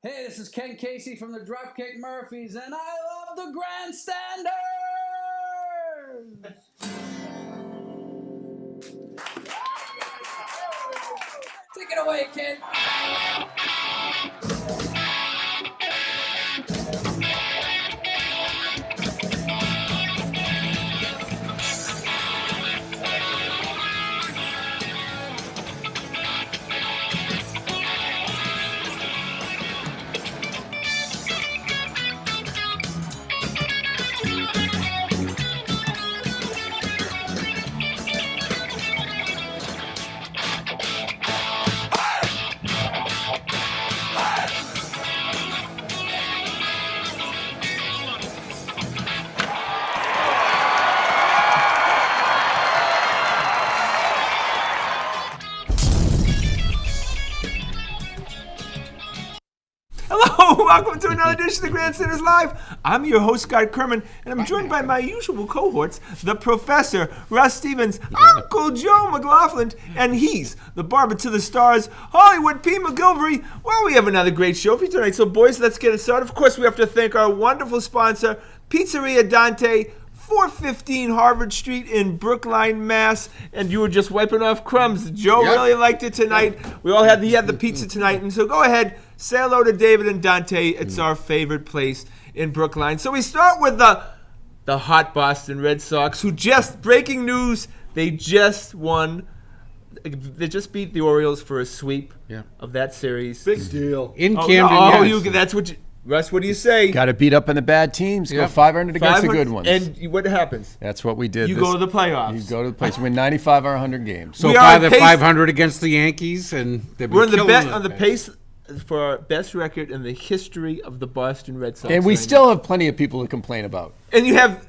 Hey, this is Ken Casey from the Dropkick Murphys, and I love the Grandstanders! Take it away, kid! Hello, welcome to another edition of the Grandstanders Live. I'm your host, Scott Kerman, and I'm joined by my usual cohorts, the Professor, Russ Stevens, Uncle Joe McLaughlin, and he's the barber to the stars, Hollywood P. McGilvery. Well, we have another great show for you tonight, so boys, let's get it started. Of course, we have to thank our wonderful sponsor, Pizzeria Dante, 415 Harvard Street in Brookline, Mass. And you were just wiping off crumbs. Joe really liked it tonight. He had the pizza tonight. And so go ahead, say hello to David and Dante. It's our favorite place in Brookline. So we start with the hot Boston Red Sox, who just, breaking news, they just won. They just beat the Orioles for a sweep of that series. Big deal. In Camden, That's what you... Russ, what do you say? Got to beat up on the bad teams. Go 500 against the good ones. And what happens? That's what we did. You go to the playoffs. You go to the playoffs. Win 95 or 100 games. So far, they're 500 against the Yankees, and they've been we're on the pace for our best record in the history of the Boston Red Sox. And we still have plenty of people to complain about. And you have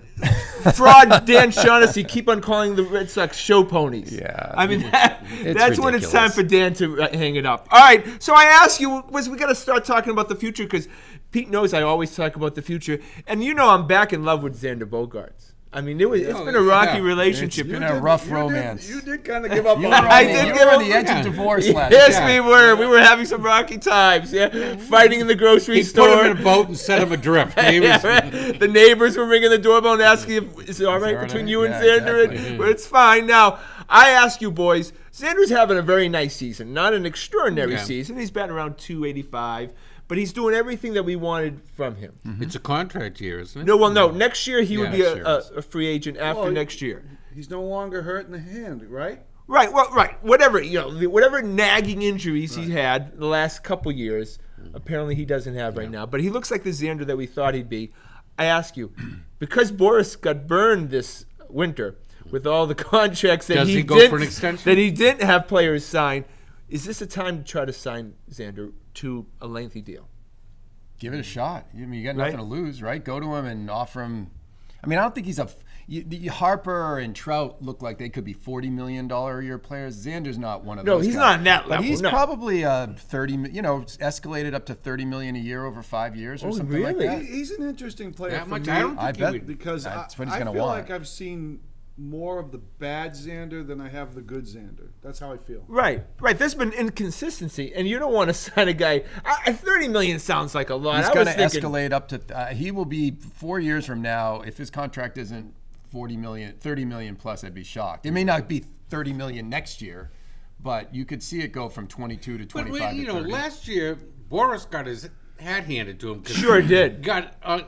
fraud Dan Shaughnessy keep on calling the Red Sox show ponies. Yeah. I mean, that's ridiculous. when it's time for Dan to hang it up. All right, so I ask you, we got to start talking about the future because Pete knows I always talk about the future. And you know I'm back in love with Xander Bogaerts. I mean, it's been a rocky relationship. It's been a rough romance. You did kind of give up on I did you give were up on the edge of divorce last Yes, year. we were. We were having some rocky times. Yeah, fighting in the grocery store. Put him in a boat and set him adrift. The neighbors were ringing the doorbell and asking if is it all right between you and Xander. Exactly. But it's fine. Now, I ask you boys, Xander's having a very nice season. Not an extraordinary season. He's batting around 285. But he's doing everything that we wanted from him. Mm-hmm. It's a contract year, isn't it? No. Next year he would be sure a free agent after next year. He's no longer hurting the hand, right? Right. Well, right. Whatever nagging injuries he had the last couple years, apparently he doesn't have right now. But he looks like the Xander that we thought he'd be. I ask you, because Boris got burned this winter with all the contracts that he go for an extension? that he didn't have players sign, is this a time to try to sign Xander to a lengthy deal? Give it a shot. I mean, you got nothing to lose, right? Go to him and offer him. I mean, I don't think he's Harper and Trout look like they could be $40 million a year players. Xander's not one of those. No, he's guys. not on that level. But he's no. probably 30. Escalated up to $30 million a year over 5 years or something like really? that. He's an interesting player That for much? me. I don't I think he bet. would. Because That's what he's I gonna feel want. like I've seen more of the bad Xander than I have the good Xander. That's how I feel. Right. There's been inconsistency, and you don't want to sign a guy. $30 million sounds like a lot. He's I going was to thinking, escalate up to. He will be 4 years from now. If his contract isn't 40 million, 30 million plus, I'd be shocked. It may not be 30 million next year, but you could see it go from 22 to 25 But, to 30. last year, Boris got his hat handed to him. Sure did.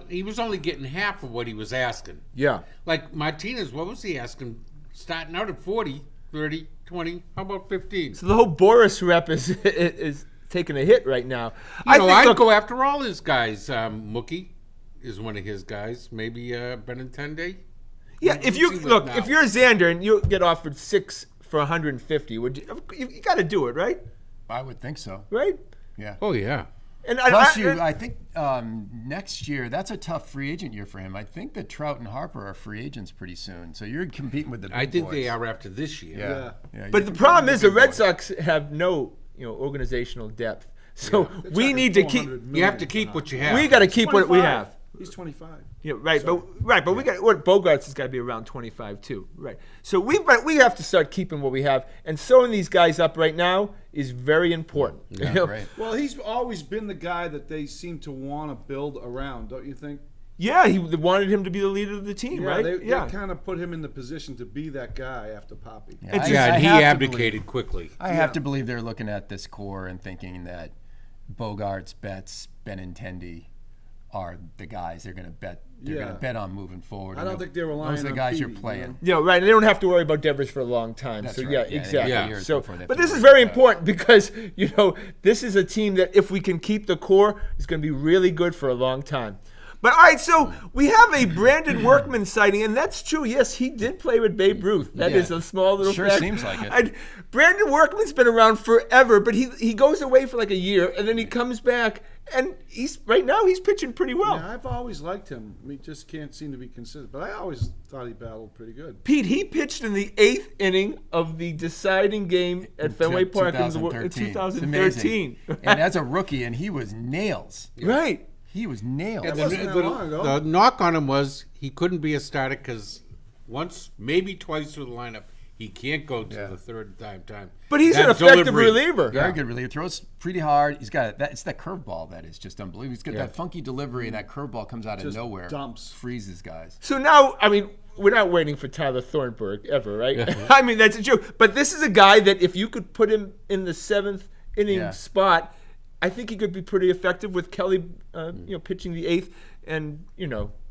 He was only getting half of what he was asking. Yeah. Like Martinez, what was he asking? Starting out at 40, 30, 20, how about 15? So the whole Boris rep is taking a hit right now. I'd go after all his guys. Mookie is one of his guys. Maybe Benintendi. Yeah, if you're Xander and you get offered 6 for 150, would you got to do it, right? I would think so. Right? Yeah. Oh, yeah. And Plus, I think next year, that's a tough free agent year for him. I think that Trout and Harper are free agents pretty soon. So you're competing with the big I think boys. they are after this year. Yeah, but the problem is the Red Sox have no organizational depth. So we need to keep. You have to keep what you have. We got to keep what we have. He's 25. Yeah, right, but we got Bogarts has got to be around 25 too, right? So we have to start keeping what we have, and sewing these guys up right now is very important. Yeah, You know? right. Well, he's always been the guy that they seem to want to build around, don't you think? Yeah, they wanted him to be the leader of the team, right? They kind of put him in the position to be that guy after Poppy. Yeah, And he have to abdicated quickly. I have to believe they're looking at this core and thinking that Bogarts, Betts, Benintendi are the guys they're going to bet. They're going to bet on moving forward. I don't think they're relying Those are the on guys Petey, you're playing. Yeah, right. And they don't have to worry about Devers for a long time. That's so right. yeah, Yeah, exactly. yeah. years So, before they have but to this worry is very about that. important because this is a team that if we can keep the core, is going to be really good for a long time. But all right, so we have a Brandon Workman sighting, and that's true. Yes, he did play with Babe Ruth. That is a small little Sure fact. seems like it. Brandon Workman's been around forever, but he goes away for like a year, and then he comes back, and right now he's pitching pretty well. Yeah, I've always liked him. We just can't seem to be consistent. But I always thought he battled pretty good. Pete, he pitched in the 8th inning of the deciding game at Fenway Park in 2013. And as a rookie, and he was nails. Right. He was nails. That wasn't that long ago. The knock on him was he couldn't be a starter because once, maybe twice through the lineup, he can't go to the third time. But he's That an effective delivery- reliever. Very good reliever. Throws pretty hard. He's got that. It's that curveball that is just unbelievable. He's got that funky delivery, and that curveball comes out of Just nowhere. dumps. Freezes guys. So now, I mean, we're not waiting for Tyler Thornburg ever, right? I mean, that's a joke. But this is a guy that if you could put him in the 7th inning spot, I think he could be pretty effective with Kelly, pitching the 8th, and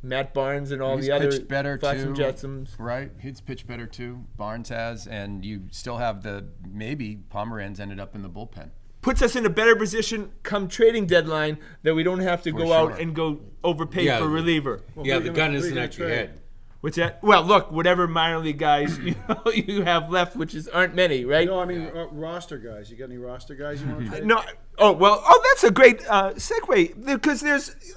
Matt Barnes and all He's the other pitched better Flotsam too. Jetsams. Right. He's pitched better too. Barnes has, and you still have maybe Pomeranz ended up in the bullpen. Puts us in a better position come trading deadline that we don't have to go out sure. and go overpay Yeah. for a reliever. Yeah, the gun who isn't you gonna at your trade? head. What's that? Well, look, whatever minor league guys you have left, which aren't many, right? No, I mean roster guys. You got any roster guys you want to trade? No. Oh, that's a great segue because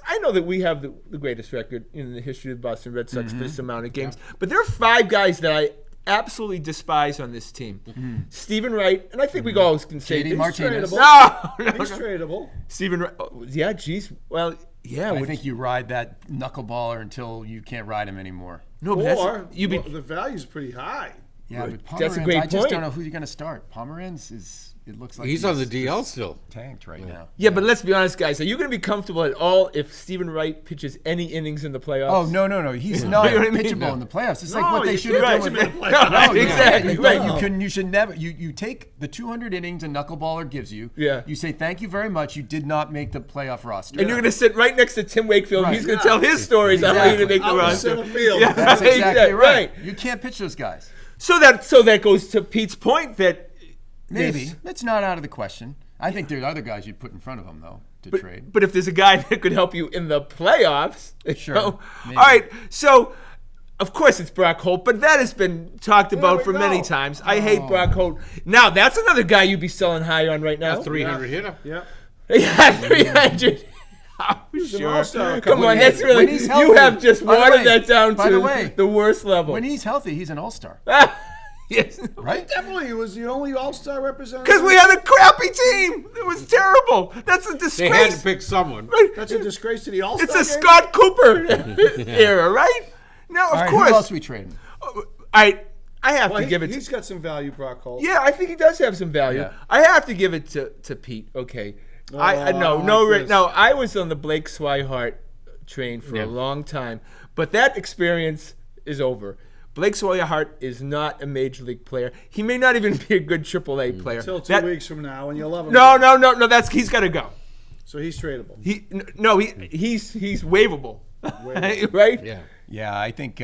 I know that we have the greatest record in the history of the Boston Red Sox for this amount of games, but there are 5 guys that I absolutely despise on this team. Stephen Wright, and I think we all can say JD this. Martinez. tradable. No, He's tradable. Stephen Wright. Oh, yeah, geez. Well, yeah. I think you ride that knuckleballer until you can't ride him anymore. no, but Or that's, the value's pretty high. Yeah, but Pomeranz, That's a great I just point. don't know who you're going to start. Pomeranz it looks like He's on the DL still. tanked right now. Yeah, but let's be honest, guys. Are you going to be comfortable at all if Stephen Wright pitches any innings in the playoffs? Oh, no. He's not You know what I mean? pitchable in the playoffs. It's No, like what they you should have can't done pitch with him in the playoffs. No, Exactly, right. You should never. You take the 200 innings a knuckleballer gives you. Yeah. You say thank you very much. You did not make the playoff roster. And you're going to sit right next to Tim Wakefield. Right. He's going to tell his stories on how he didn't make the Out in roster. center field. Yeah, That's exactly right. right. You can't pitch those guys. So that goes to Pete's point that Maybe this- it's not out of the question. I think there's other guys you'd put in front of him though to trade. But if there's a guy that could help you in the playoffs, Sure, All maybe. right. So, of course, it's Brock Holt, but that has been talked about we for many go. times. I hate Brock Holt. Now, that's another guy you'd be selling high on right now. A 300 hitter. Yeah. Yeah, 300. an all-star a Come couple on, years that's ago. really. When he's You healthy. have just By the watered way- that down by to the way, the worst level. When he's healthy, he's an all-star, Yes. right? Definitely, he was the only All-Star representative. Because we had a crappy team. It was terrible. That's a They had to disgrace. pick someone. That's a disgrace to the All-Star It's a game. Scott Cooper era, right? Now, of All right, course. who else we trading? I have Well, to give it. he's got some value, Brock Holt. Yeah, I think he does have some value. Yeah. I have to give it to Pete. Okay. I I like this. I was on the Blake Swihart train for Yeah. a long time, but that experience is over. Blake Swihart is not a major league player. He may not even be a good AAA player. Until 2 That- weeks from now, and you love him. No. He's got to go. So he's tradable. He's waivable, right? Yeah. Yeah, I think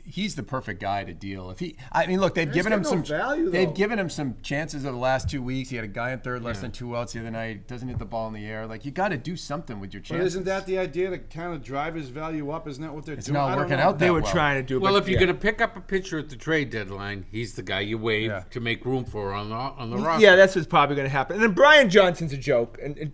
he's the perfect guy to deal. I mean, look, they've He's given got him no some value, though. They've given him some chances over the last 2 weeks. He had a guy in third, less than 2 outs the other night. Doesn't hit the ball in the air. Like you got to do something with your But chances. isn't that the idea to kind of drive his value up? Isn't that what they're It's doing? not I don't working know. out They that were well. trying to do. Well, but if you're yeah. going to pick up a pitcher at the trade deadline, he's the guy you waive Yeah. to make room for on the roster. Yeah, that's what's probably going to happen. And then Brian Johnson's a joke, and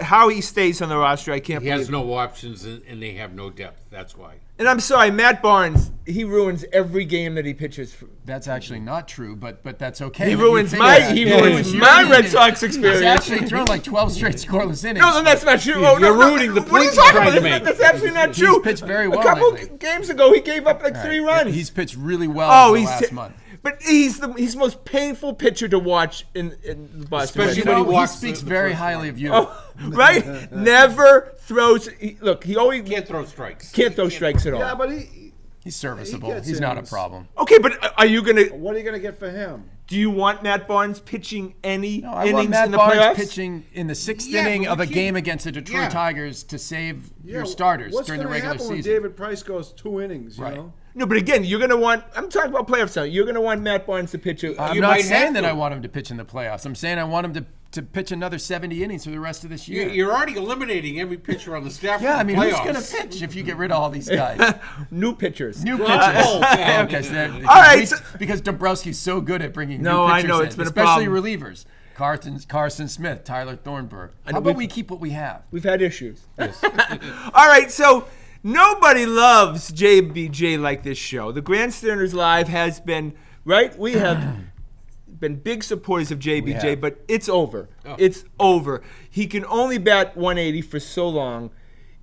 how he stays on the roster, I can't He believe. has no options, and they have no depth. That's why. And I'm sorry, Matt Barnes, he ruins every game that he pitches. That's actually not true, but that's okay. He That ruins you my think that. Red Sox He's experience. actually thrown like 12 straight scoreless innings. No, that's not true. You're ruining the What are you point talking you're about? trying to make. That's absolutely not true. He's pitched very well A couple lately. games ago, he gave up like All 3 right. runs. He's pitched really well Oh, last month. But he's the most painful pitcher to watch in the Boston Red Especially Sox. when he He walks speaks the very first highly of you. Oh, right? Never throws. Look, he always Can't throw strikes. can't throw strikes at all. Yeah, but He's serviceable. He gets He's not a innings. problem. Okay, but are you gonna? what are you going to get for him? Do you want Matt Barnes pitching any No, I want innings Matt in the Barnes playoffs? pitching in the 6th Yeah, inning but of we a can't- game against the Detroit Yeah. Tigers to save Yeah, your starters what's during the gonna regular happen season. when David Price goes 2 innings, Right. you know? No, but again, you're gonna want. I'm talking about playoffs now. You're gonna want Matt Barnes to pitch. I'm You not might saying have that to. I want him to pitch in the playoffs. I'm saying I want him to pitch another 70 innings for the rest of this year. You're already eliminating every pitcher on the staff. Yeah, I from mean, the who's playoffs. going to pitch if you get rid of all these guys? new pitchers. New pitchers. yeah. Okay, so All right, so- because Dombrowski's so good at bringing No, new I pitchers know, in, it's been a especially problem. relievers. Carson Smith, Tyler Thornburg. know How about we keep what we have? We've had issues. All right, so nobody loves JBJ like this show. The Grandstanders Live has been, right? We have been big supporters of We JBJ, have. but it's over. It's over. He can only bat 180 for so long.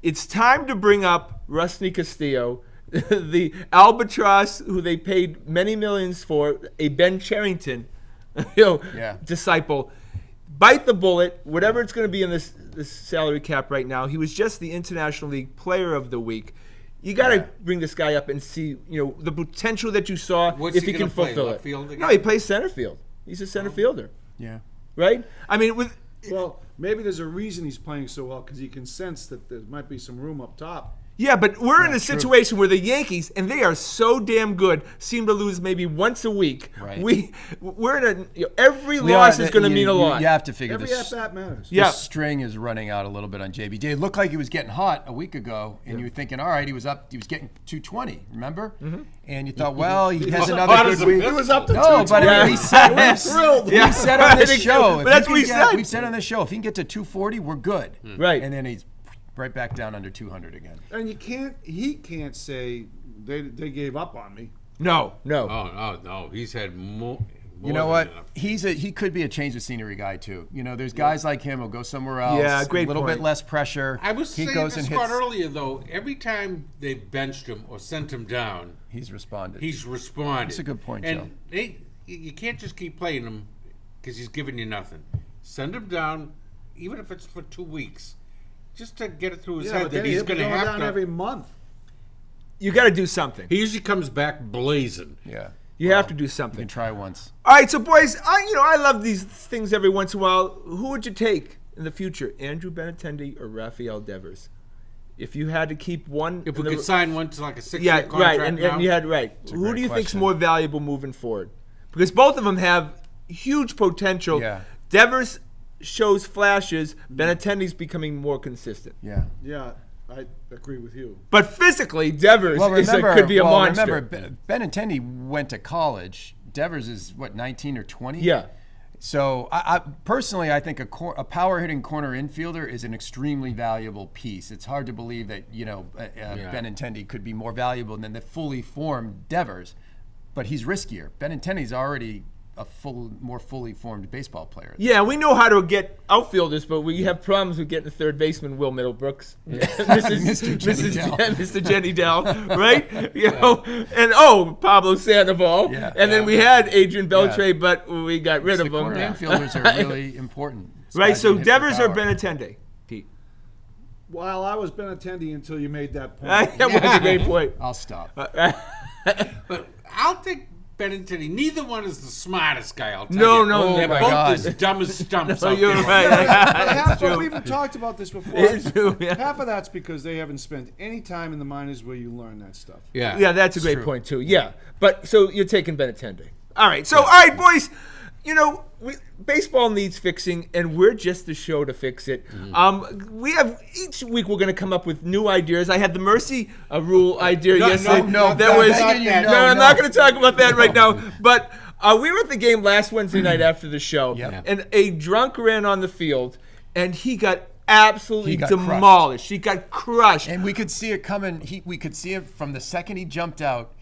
It's time to bring up Rusty Castillo, the albatross who they paid many millions for, a Ben Cherington Yeah. disciple. Bite the bullet, whatever it's going to be in this salary cap right now. He was just the International League Player of the Week. You got to bring this guy up and see, the potential that you saw What's if he he can gonna play, fulfill left it. field again? No, he plays center field. He's a center fielder, Yeah. right? I mean, Well, maybe there's a reason he's playing so well because he can sense that there might be some room up top. yeah, but we're in a situation where the Yankees, and they are so damn good, seem to lose maybe once a week. Right. We're in every loss is going to mean a lot. You have to figure Every this. at-bat matters. Yeah. The string is running out a little bit on JBJ. It looked like he was getting hot a week ago, and you were thinking, all right, he was getting 220, remember? Mm-hmm. And you thought, well, he has hot another as good a week. pistol. He was up to No, but 220. we said, thrilled. Yeah. we said on this I think show. so. if But that's he what we can get- said. We've said on this show, if he can get to 240, we're good. Right. And then he's right back down under 200 again. And he can't say they gave up on me. No. Oh no, he's had more. You know than what? enough. He could be a change of scenery guy too. There's guys like him who'll go somewhere else. Yeah, great A little point. bit less pressure. I was he saying goes to and Scott hits. earlier, though. Every time they benched him or sent him down, He's responded. he's responded. That's a good point, and Joe. You can't just keep playing him because he's giving you nothing. Send him down, even if it's for 2 weeks, just to get it through his Yeah, head but that then he's he'll be going to going have down to. every month. You got to do something. He usually comes back blazing. Yeah. You have to do You something. can try once. All right, so boys, I love these things every once in a while. Who would you take in the future, Andrew Benintendi or Rafael Devers? If you had to keep one, If in we the- could sign one to like a 6-year yeah, contract right, now. and you had right. a Who great do you think's question. more valuable moving forward? Because both of them have huge potential. Yeah. Devers shows flashes. Benintendi's becoming more consistent. Yeah. Yeah, I agree with you. But physically, Devers Well, could be a monster. Remember, Benintendi went to college. Devers is, 19 or 20? Yeah. So, I personally, I think a power hitting corner infielder is an extremely valuable piece. It's hard to believe that, Benintendi could be more valuable than the fully formed Devers, but he's riskier. Benintendi's already a more fully formed baseball player. Yeah, we know how to get outfielders, but we have problems with getting third baseman Will Middlebrooks, Mr. Jenny Dell, right? And Pablo Sandoval, Yeah. and then we had Adrian Beltre, but we got rid The of him. corner infielders are really important. Right, Guys so can hit for Devers or power. Benintendi, Pete? Well, I was Benintendi until you made that point. That was a great point. I'll stop. But I'll take Benintendi. Neither one is the smartest guy, I'll tell No, you. no, They're my both God. as dumb as stumps No, out you're there. right. But we've talked about this before. It's true, yeah. Half of that's because they haven't spent any time in the minors where you learn that stuff. Yeah. Yeah, that's a great true. point too. Yeah, but so you're taking Benintendi. All right, so all right, boys. Baseball needs fixing, and we're just the show to fix it. We have each week we're going to come up with new ideas. I had the mercy No, rule idea yesterday. no, that no, was thank you, no, no, I'm no. not going to talk about that right now. But we were at the game last Wednesday night after the show, Yep. and a drunk ran on the field, and he got absolutely He got crushed. demolished. He got crushed. And we could see it coming. We could see it from the second he jumped out,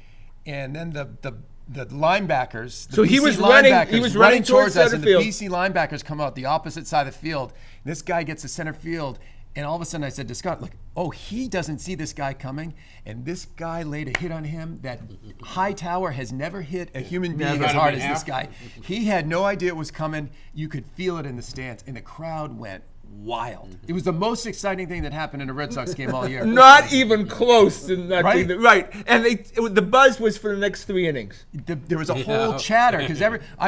and then the linebackers. The So he BC was running- linebackers he was running towards us, center and field. the BC linebackers come out the opposite side of the field. This guy gets to center field, and all of a sudden I said to Scott, "Look, oh, he doesn't see this guy coming." And this guy laid a hit on him that Hightower has never hit a human being Never. as hard as Half. this guy. He had no idea it was coming. You could feel it in the stands, and the crowd went wild. It was the most exciting thing that happened in a Red Sox game all year. Not even close to not Right? being right. And the buzz was for the next 3 innings. There was a whole chatter because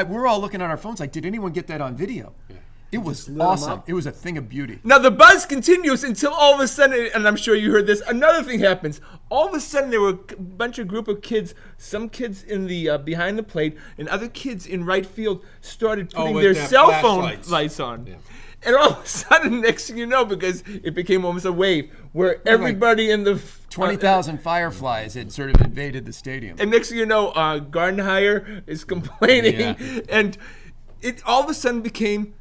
we're all looking at our phones like, did anyone get that on video? It was lit 'em awesome. up. It was a thing of beauty. Now the buzz continues until all of a sudden, and I'm sure you heard this, another thing happens. All of a sudden there were a group of kids, some kids in the behind the plate, and other kids in right field started putting with their their cell phone flashlights. lights on. Yeah. And all of a sudden, next thing you know, because it became almost a wave, where everybody in the 20,000 fireflies had sort of invaded the stadium. and next thing you know, Gardenhire is complaining, Yeah. and it all of a sudden became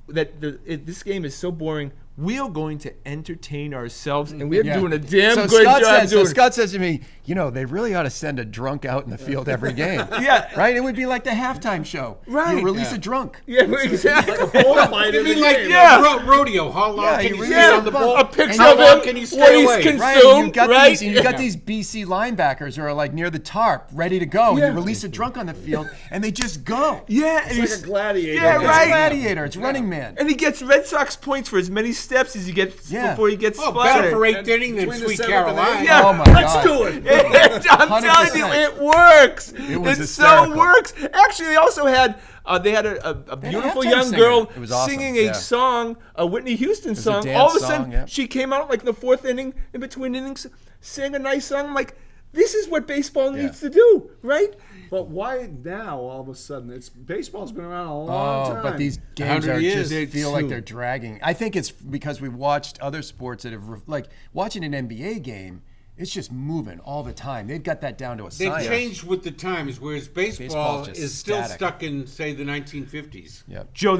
that this game is so boring. We are going to entertain ourselves, and we're Yeah. doing a damn So good Scott job says, doing. So Scott says to me, they really ought to send a drunk out in the field every game. Yeah. Right? It would be like the halftime show. Right. You release a drunk. Yeah, exactly. Bullfight You in the mean like game. Yeah. rodeo? How long Yeah, can you you really stay on the have ball? A picture How of long him can you when stay he's away? consumed, Right, and you've got right? these, and you've got these BC linebackers who are like near the tarp, ready to go. And Yeah. you release a drunk on the field, and they just go. Yeah, and It's he's like a gladiator. Yeah, It's a right. gladiator. It's Running Man. And he gets Red Sox points for as many steps as he gets Yeah. before he gets Oh, splattered. better for 8th inning than Between the Sweet 7th and Caroline. 8th. Yeah. Oh my Let's God. do it. I'm telling you, 100%. it works. was it so hysterical. works. Actually, they also had a beautiful halftime young singer. girl It was awesome, singing yeah. a song, a Whitney Houston a song. dance All of a sudden, song, yeah. she came out like the 4th inning, in between innings, sang a nice song. I'm like, this is what baseball needs to do, right? But why now all of a sudden? Baseball's been around a long Oh, time. but these games 100 are years. just feel like Too. they're dragging. I think it's because we've watched other sports that have, like watching an NBA game, it's just moving all the time. They've got that down to a They've science. changed with the times, whereas baseball Baseball's just is still static. stuck in, say, the 1950s. Yep. Joe,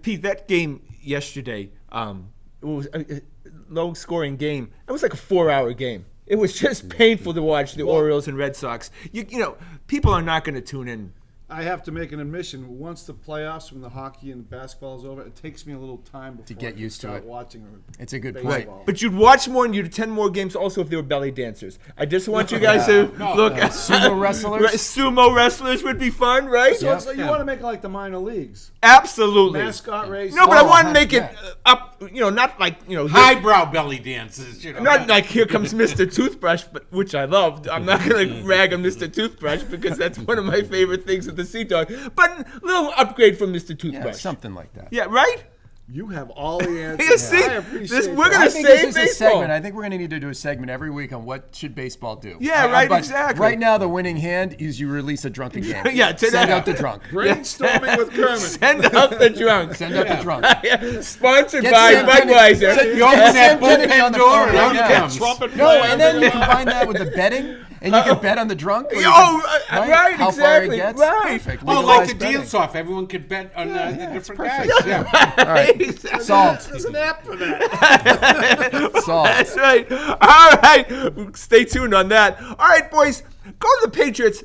Pete, that game yesterday, it was a low-scoring game. It was like a 4-hour game. It was just painful to watch the Orioles and Red Sox. You know, people are not going to tune in. I have to make an admission. Once the playoffs from the hockey and basketball is over, it takes me a little time before get I can used to start it. watching. It's a good point. baseball. But you'd watch more and you'd attend more games also if they were belly dancers. I just want you guys to look. Sumo wrestlers? Right, sumo wrestlers would be fun, right? So it's like you want to make it like the minor leagues. Absolutely. Mascot race. No, but I Oh, want to make it 100%. up, not like, Highbrow belly dances, not like Here Comes Mr. Toothbrush, but which I loved. I'm not going to rag on Mr. Toothbrush because that's one of my favorite things with the Sea Dog. But a little upgrade from Mr. Yeah, Toothbrush. something like that. Yeah, right? You have all the answers. You see, I appreciate this, we're that. going I to think save this is a baseball. segment. I think we're going to need to do a segment every week on what should baseball do. Yeah, right, but exactly. Right now, the winning hand is you release a drunken game. Yeah, today. Send out the drunk. Brainstorming with Kermit. Send out the drunk. Send out the drunk. Sponsored Get by Sam Kennedy. Budweiser. You open that Sam Kennedy bullpen on the door phone and right out now. he comes. Trumpet No, player. and then you combine that with the betting, and you can bet on the drunk. or you Oh, can- right, How far exactly, it gets. right. Perfect. Oh, like Legalized the betting. deals off. Everyone could bet on the different perfect. guys. Yeah. All right, solved. There's an app for that. Solved. That's right. All right. Stay tuned on that. All right, boys. Go to the Patriots.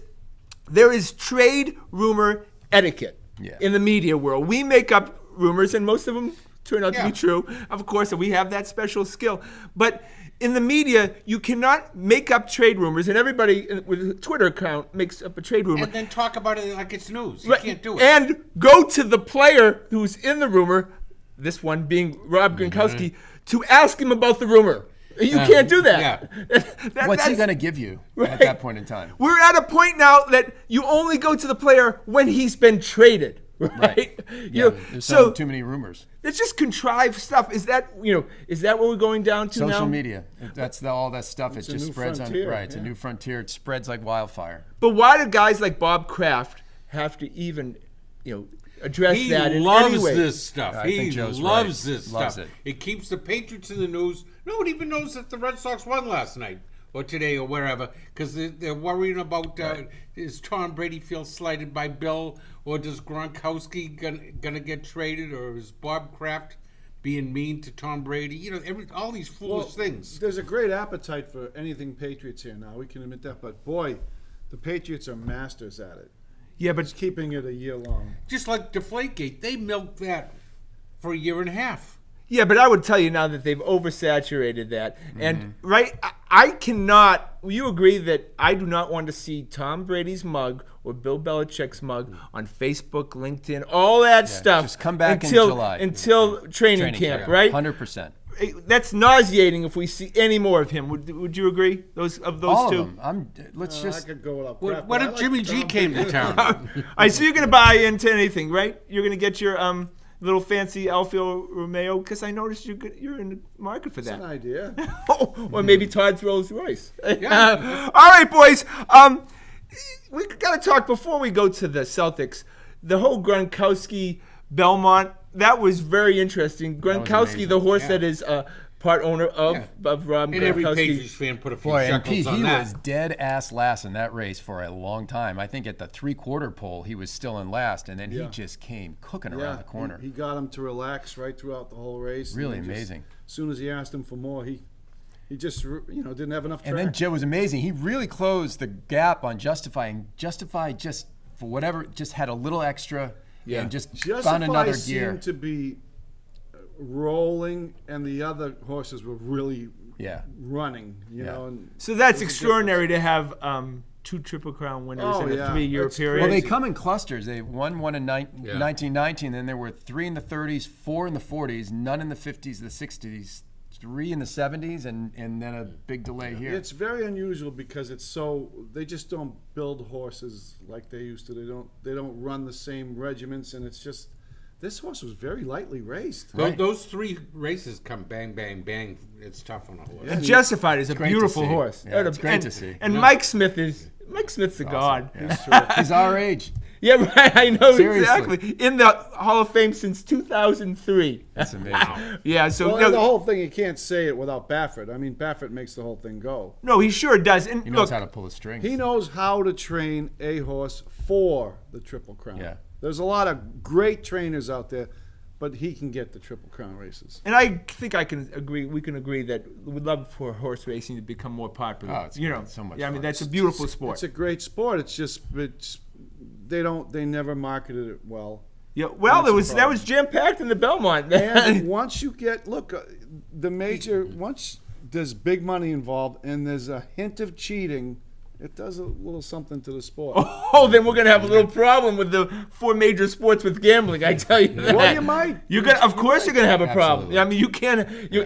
There is trade rumor etiquette in the media world. We make up rumors, and most of them turn out to be true. Of course, we have that special skill. But in the media, you cannot make up trade rumors, and everybody with a Twitter account makes up a trade rumor. And then talk about it like it's news. You Right. can't do it. And go to the player who's in the rumor, this one being Rob Gronkowski, to ask him about the rumor. You can't do that. What's he That's- going to give you Right. at that point in time? We're at a point now that you only go to the player when he's been traded. Right? You know, There's so too many rumors. it's just contrived stuff. Is that what we're going down to now? Social media. That's all that stuff. It a just new spreads frontier, on. Right. It's a yeah. new frontier. It spreads like wildfire. But why do guys like Bob Kraft have to even, address He that in loves any way? this stuff. I He think Joe's loves right. this Loves stuff. it. It keeps the Patriots in the news. Nobody even knows that the Red Sox won last night or today or wherever because they're worrying about is Tom Brady feel slighted by Bill or does Gronkowski gonna get traded or is Bob Kraft being mean to Tom Brady. You know, all these foolish things. There's a great appetite for anything Patriots here now. We can admit that. But boy, the Patriots are masters at it. Yeah, but Just keeping it a year long. Just like Deflategate, they milked that for a year and a half. Yeah, but I would tell you now that they've oversaturated that. And, right, I cannot, you agree that I do not want to see Tom Brady's mug or Bill Belichick's mug on Facebook, LinkedIn, all that stuff. Just come back in until, July. Until training camp, right? 100%. That's nauseating if we see any more of him. Would you agree? Those All two? of them. Let's I just. could go without What, crap, what but I if like Jimmy G Tom came Brady. to town? All right, so you're going to buy into anything, right? You're going to get your little fancy Alfio Romeo, because I noticed you're in the market for It's an that. idea. Or maybe Todd's Rolls Royce. Yeah. All right, boys. We got to talk before we go to the Celtics. The whole Gronkowski Belmont, that was very interesting. Gronkowski, amazing. the horse Yeah. that is part owner of Rob And every Gronkowski. Patriots fan put a few Boy, and shekels Pete, on he that. was dead ass last in that race for a long time. I think at the 3/4 pole, he was still in last, and then he Yeah. just came cooking Yeah, around the corner. He got him to relax right throughout the whole race. Really and amazing. As soon as he asked him for more, he just didn't have enough track. And then Joe was amazing. He really closed the gap on Justify, and Justify just, for whatever, just had a little extra and just found another gear. seemed to be rolling, and the other horses were really running. You know. And So that's there's a extraordinary to have two Triple Crown winners Oh, in a yeah. 3-year That's period. Well, they crazy. come in clusters. They won one in 1919, then there were 3 in the 30s, 4 in the 40s, none in the 50s, the 60s, 3 in the 70s, and then a big delay here. It's very unusual because they just don't build horses like they used to. They don't run the same regiments, and it's just this horse was very lightly raced. Those 3 races come bang, bang, bang. It's tough on a horse. And Justified is a great to beautiful see. horse. Yeah, it's great and, to see. And Yeah. Mike's a god. He's our age. Yeah, right. I know Seriously. exactly. In the Hall of Fame since 2003. That's amazing. Yeah. So Well, no, and the whole thing, you can't say it without Baffert. I mean, Baffert makes the whole thing go. no, he sure does. And He knows look, how to pull the strings. He knows how to train a horse for the Triple Crown. Yeah. There's a lot of great trainers out there, but he can get the Triple Crown races. and I think I can agree. We can agree that we'd love for horse racing to become more popular. Oh, it's great. So much Yeah, I mean fun. that's a beautiful sport. It's a great sport. They never marketed it well. Yeah. Well, That's the that problem. was jam packed in the Belmont. And once you get once there's big money involved and there's a hint of cheating, it does a little something to the sport. Oh, then we're gonna have a little problem with the 4 major sports with gambling. I tell you that. Well, you might. Of course, you're gonna have a problem. Absolutely. I mean, you can't.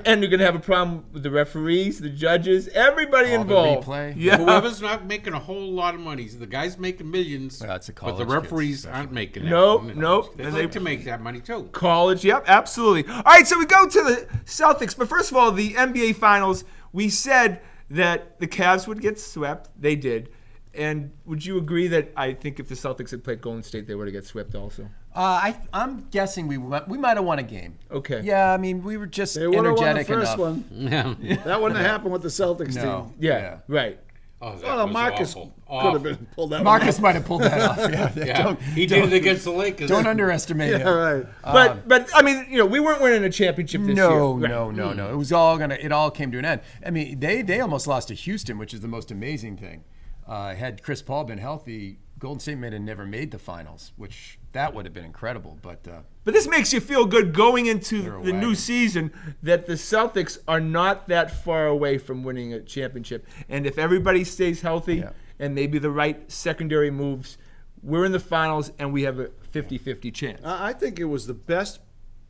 And you're gonna have a problem with the referees, the judges, everybody All the involved. replay. Yeah. Whoever's not making a whole lot of money, the guy's making millions, Well, that's the but the college referees kids, aren't making that. Nope. They And like they- to make that money too. College, yep, absolutely. All right, so we go to the Celtics, but first of all, the NBA Finals. We said that the Cavs would get swept. They did. And would you agree that I think if the Celtics had played Golden State, they would have got swept also? I'm guessing we might have won a game. Okay. Yeah, I mean, we were just They would have won the energetic first enough. one. Yeah. That wouldn't have happened with the Celtics No. team. Yeah, right. Oh, that Well, was Marcus awful. could have been pulled that Marcus might have pulled that off. Yeah, Yeah, he did it against the Lakers. Don't underestimate one. him. Yeah, right. But I mean, we weren't winning a championship this year. No, Right. no. It was all it all came to an end. I mean, they almost lost to Houston, which is the most amazing thing. Had Chris Paul been healthy, Golden State may have never made the finals, which that would have been incredible. But But this makes you feel good going into They're a the new wagon. season that the Celtics are not that far away from winning a championship. And if everybody stays healthy Yeah. and maybe the right secondary moves, we're in the finals and we have a 50-50 chance. I think it was the best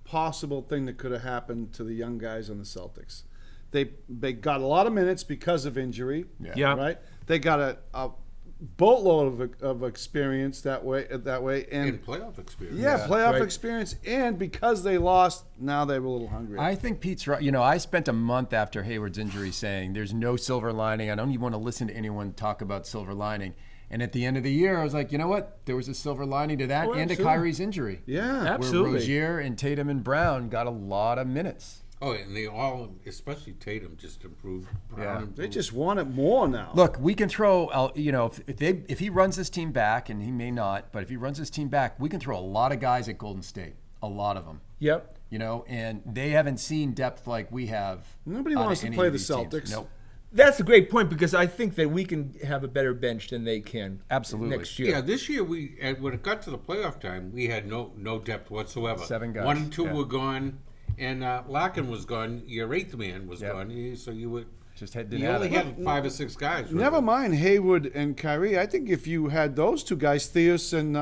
possible thing that could have happened to the young guys on the Celtics. They got a lot of minutes because of injury. Yeah. Right. They got a boatload of experience that way, and in playoff experience. playoff right. experience, and because they lost, now they were a little hungry. I think Pete's right. I spent a month after Hayward's injury saying there's no silver lining. I don't even want to listen to anyone talk about silver lining. And at the end of the year, I was like, you know what? There was a silver lining to that Oh, and to absolutely. Kyrie's injury. Yeah. Absolutely. Where Rozier and Tatum and Brown got a lot of minutes. Oh, and they all, especially Tatum, just improved. Brown Yeah. improved. They just want it more now. Look, we can throw, if he runs this team back, and he may not, but if he runs this team back, we can throw a lot of guys at Golden State. a lot of them. Yep. You know, and they haven't seen depth like we have. Nobody out of wants to any play of the these teams. Celtics. Nope. That's a great point because I think that we can have a better bench than they can Absolutely. next year. Yeah, this year when it got to the playoff time, we had no depth whatsoever. 7 guys. 1 and 2 Yeah. were gone, and Larkin was gone. Your eighth man was Yep. gone, so you would. Didn't You have only it. had 5 or 6 guys. Really. Never mind Hayward and Kyrie. I think if you had those two guys, Theus and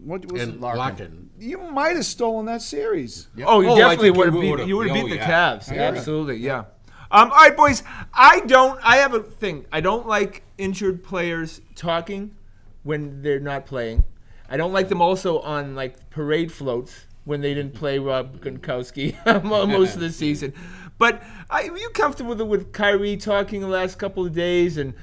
what was And it? Larkin. You might have stolen that series. Oh, you Oh, I definitely think would you have beat. would've. You would have Oh, beat the yeah. Cavs. Absolutely, yeah. All right, boys. I have a thing. I don't like injured players talking when they're not playing. I don't like them also on like parade floats when they didn't play Rob Gronkowski most of the season. But are you comfortable with Kyrie talking the last couple of days and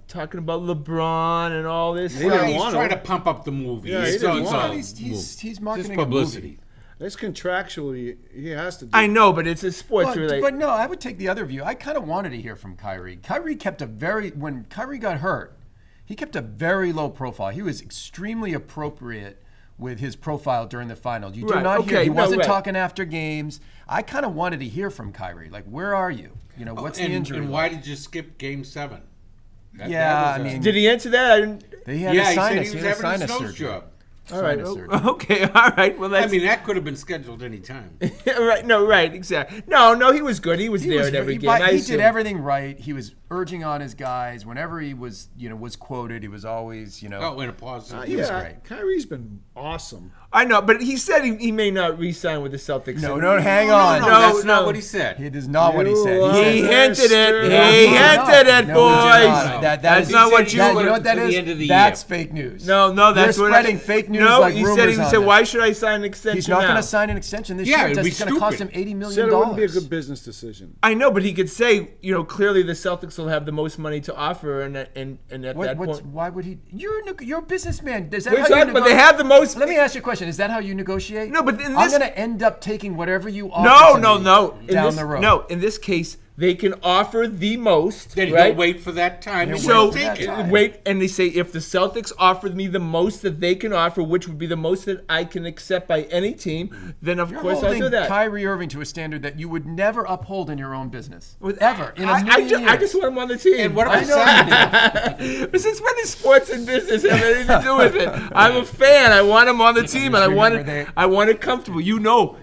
talking about LeBron and all this? He Well, didn't he's want trying to. to pump up the movie. Yeah, he It's didn't all- want it's to. all He's just marketing a publicity. movie. It's contractually he has to do. I know, but it's a sports related. But no, I would take the other view. I kind of wanted to hear from Kyrie. When Kyrie got hurt, he kept a very low profile. He was extremely appropriate with his profile during the finals. You do Right, not hear. okay, He no, wasn't right. talking after games. I kind of wanted to hear from Kyrie. Like, where are you? You know, what's the injury? And why did you skip Game 7? Yeah, I mean, Did he answer that? I didn't. he had Yeah, a he said sinus. he was had a having a sinus nose surgery. job. All right. Sinus surgery. Okay. All right. Well, I that's mean, that could have been scheduled any time. right. No. Right. Exactly. No. He was good. He was there at every he, game. I he assume. did everything right. He was urging on his guys. Whenever he was, was quoted, he was always, Oh, in a positive. He was yeah, great. Kyrie's been awesome. I know, but he said he may not re-sign with the Celtics. No, And- hang No, on. no, No, that's no. not what he said. It is not what he said. You He are- hinted it. He No, he did hinted not. it, No, he did boys. not. That's That's not what you. You know what that To the is? end of the That's year. fake news. No, that's You're what spreading fake news No, like he rumors said. He on said, this. "Why should I sign an extension He's not now?" going to sign an extension this Yeah, year. it'd be It's going to cost him stupid. $80 million. Said it wouldn't be a good business decision. I know, but he could say, clearly the Celtics will have the most money to offer, and at that point, Why would he? You're a businessman. Is that We're how you talking, but they have the most. Let me ask you a question. Is that how you negotiate? No, but in I'm this- going to end up taking whatever you offer. No. to me down in this, the road. No, in this case, they can offer the most. Then right? he'll wait for that time. and So we'll take it. time. wait, and they say if the Celtics offered me the most that they can offer, which would be the most that I can accept by any team, then of You're course I'll holding do that. Kyrie Irving to a standard that you would never uphold in your own business, With- ever in a I million ju- I years. just want him on the team. And what I about know Saturday? you do. But since when does sports and business have anything to do with it? I'm a fan. I want him on the team, and I want it comfortable.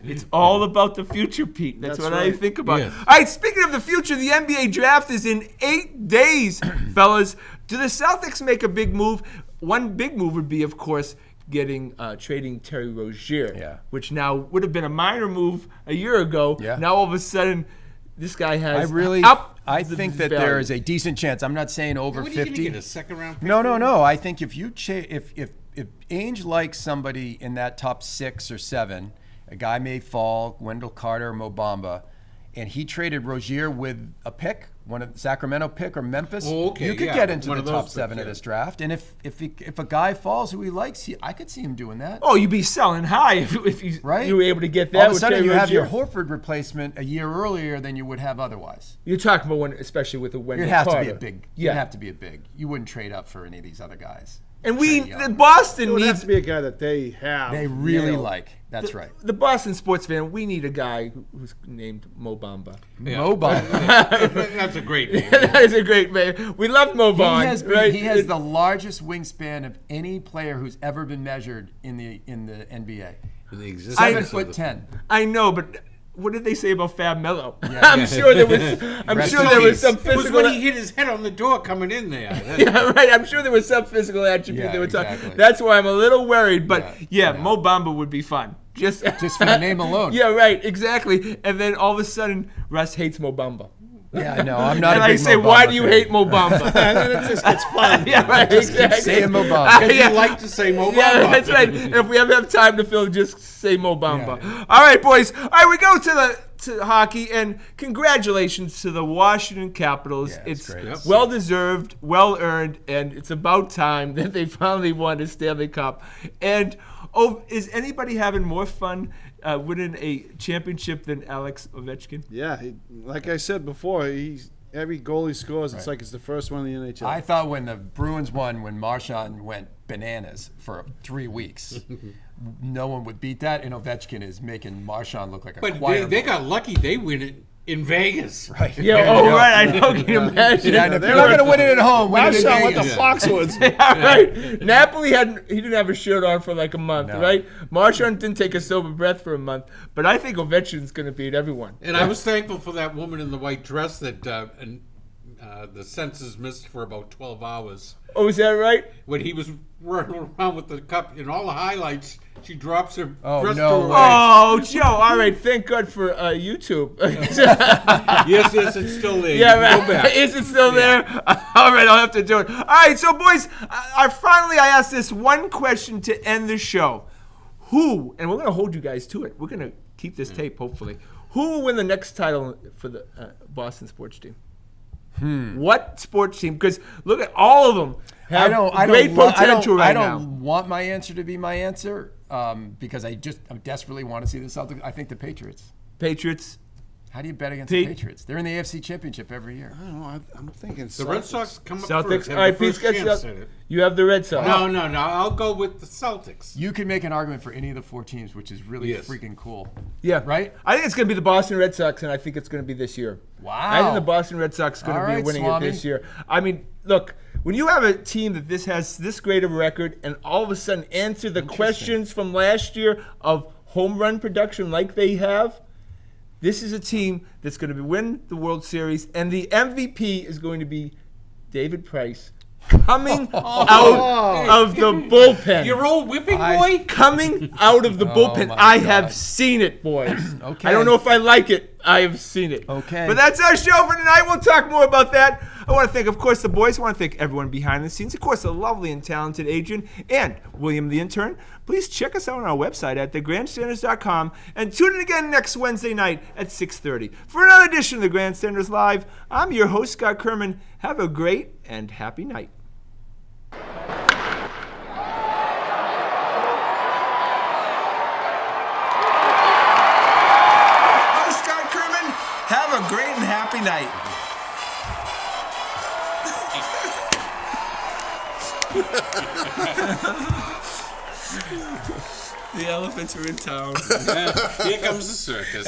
It's all about the future, Pete. That's what I right. think about. Yes. All right, speaking of the future, the NBA draft is in 8 days, fellas. Do the Celtics make a big move? One big move would be, of course, trading Terry Rozier, Yeah. which now would have been a minor move a year ago. Yeah. Now all of a sudden, this guy has I think that there is a decent chance. I'm not saying over What are you going to 50. get, a second round pick? No. I think if Ainge likes somebody in that top 6 or 7, a guy may fall, Wendell Carter, Mo Bamba, and he traded Rozier with a pick, one of the Sacramento pick or Memphis. Oh, okay, you could yeah, get into one the of those top picks, 7 of yeah. this draft, and if a guy falls who he likes, I could see him doing that. Oh, you'd be selling high if you Right? you were able to get that. All of a with sudden, Terry you have your Rozier. Horford replacement a year earlier than you would have otherwise. You're talking about one, especially with the Wendell It'd have Carter. to be a big. Yeah, It'd have to be a big. You wouldn't trade up for any of these other guys. and Trey Young. Boston It would have needs to be a guy that they have. They really nailed. like. That's right. the Boston sports fan. We need a guy who's named Mo Bamba. Yeah. Mo Bamba. That's a great name. That is a great man. We love Mo Bamba. Right? He has the largest wingspan of any player who's ever been measured in the NBA. The existence 7'10". I know, but what did they say about Fab Melo? I'm sure there was. I'm Rest sure in there was peace. some It was physical. when he hit his head on the door coming in there. Yeah, right. I'm sure there was some physical attribute Yeah, they were talking. exactly. That's why I'm a little worried. But Yeah. Mo Bamba would be fun. Just Just for the name alone. Yeah, right. Exactly. And then all of a sudden, Russ hates Mo Bamba. Yeah, no, I'm not And a I big say, Mo why Bamba do you fan. hate Mo Bamba? And then it just gets fun. Yeah, right. Exactly. saying Mo Bamba. Because Yeah. you like to say Mo Yeah, Bamba. that's right. And if we ever have time to fill, just say Mo Bamba. All right, boys. All right, we go to hockey, and congratulations to the Washington Capitals. Yeah, it's it's great. Yep. well deserved, well earned, and it's about time that they finally won a Stanley Cup. And is anybody having more fun winning a championship than Alex Ovechkin? Yeah, like I said before, every goal he scores, it's like it's the first one in the NHL. I thought when the Bruins won, when Marchand went bananas for 3 weeks, no one would beat that. And Ovechkin is making Marchand look like a But choir they boy. got lucky. They win it in Vegas. Right. Yeah, There you oh, go. right. I know. Can you imagine? Yeah, and if they're not going to win it at home, win it in Marchand with the Vegas. Foxwoods. Yeah, right. Napoli he didn't have a shirt on for like a month, No. right? Marchand didn't take a sober breath for a month, but I think Ovechkin's going to beat everyone. And I was thankful for that woman in the white dress that the census missed for about 12 hours. Oh, is that right? When he was running around with the cup, in all the highlights, she drops her Oh, dress no to her way. waist. Oh, Joe. All right. Thank God for YouTube. Yes, it's still there. Yeah, You can man. go back. Is it still there? All right, I'll have to do it. All right, so boys, I asked this one question to end the show. Who, and we're going to hold you guys to it. We're going to keep this tape, hopefully. Who will win the next title for the Boston sports team? What sports team? Because look at all of them have great potential right now. I don't want my answer to be my answer because I desperately want to see the Celtics. I think the Patriots. Patriots. How do you bet against the Patriots? They're in the AFC Championship every year. I don't know. I'm thinking The Red Sox come up Celtics. first. All right, Have the Pete's first got chance at it. you have the Red Sox. No. I'll go with the Celtics. You can make an argument for any of the 4 teams, which is really Yes. freaking cool. Yeah. Right? I think it's going to be the Boston Red Sox, and I think it's going to be this year. Wow. I think the Boston Red Sox are going All to be right, winning Swami. it this year. I mean, look, when you have a team that has this great of a record and all of a sudden answer the questions from last year of home run production like they have, this is a team that's going to win the World Series, and the MVP is going to be David Price coming out of the bullpen. Your old whipping boy? Coming out of the bullpen. my I God. have seen it, boys. Okay. I don't know if I like it. I have seen it. Okay. But that's our show for tonight. We'll talk more about that. I want to thank, of course, the boys. I want to thank everyone behind the scenes. Of course, the lovely and talented Adrian and William the intern. Please check us out on our website at thegrandstanders.com and tune in again next Wednesday night at 6:30 for another edition of the Grandstanders Live. I'm your host, Scott Kerman. Have a great and happy night. I'm Scott Kerman. Have a great and happy night. The elephants are in town. Here comes the circus.